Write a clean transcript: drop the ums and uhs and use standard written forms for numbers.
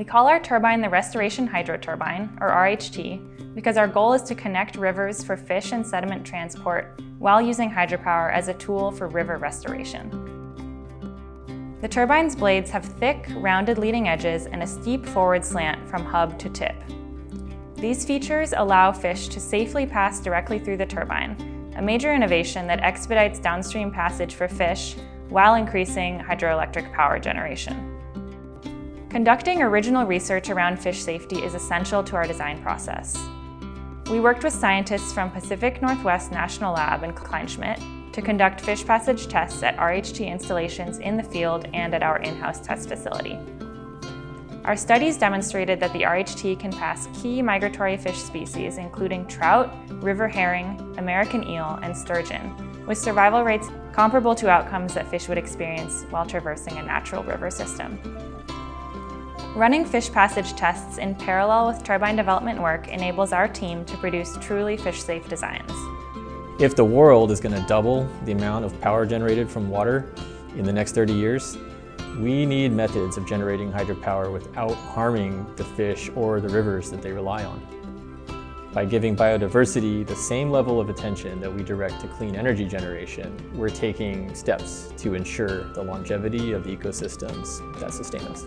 We call our turbine the Restoration Hydro Turbine, or RHT, because our goal is to connect rivers for fish and sediment transport while using hydropower as a tool for river restoration. The turbine's blades have thick, rounded leading edges and a steep forward slant from hub to tip. These features allow fish to safely pass directly through the turbine, a major innovation that expedites downstream passage for fish while increasing hydroelectric power generation. Conducting original research around fish safety is essential to our design process. We worked with scientists from Pacific Northwest National Lab in Kleinschmidt to conduct fish passage tests at RHT installations in the field and at our in-house test facility. Our studies demonstrated that the RHT can pass key migratory fish species, including trout, river herring, American eel, and sturgeon, with survival rates comparable to outcomes that fish would experience while traversing a natural river system. Running fish passage tests in parallel with turbine development work enables our team to produce truly fish-safe designs. If the world is going to double the amount of power generated from water in the next 30 years, we need methods of generating hydropower without harming the fish or the rivers that they rely on. By giving biodiversity the same level of attention that we direct to clean energy generation, we're taking steps to ensure the longevity of the ecosystems that sustain us.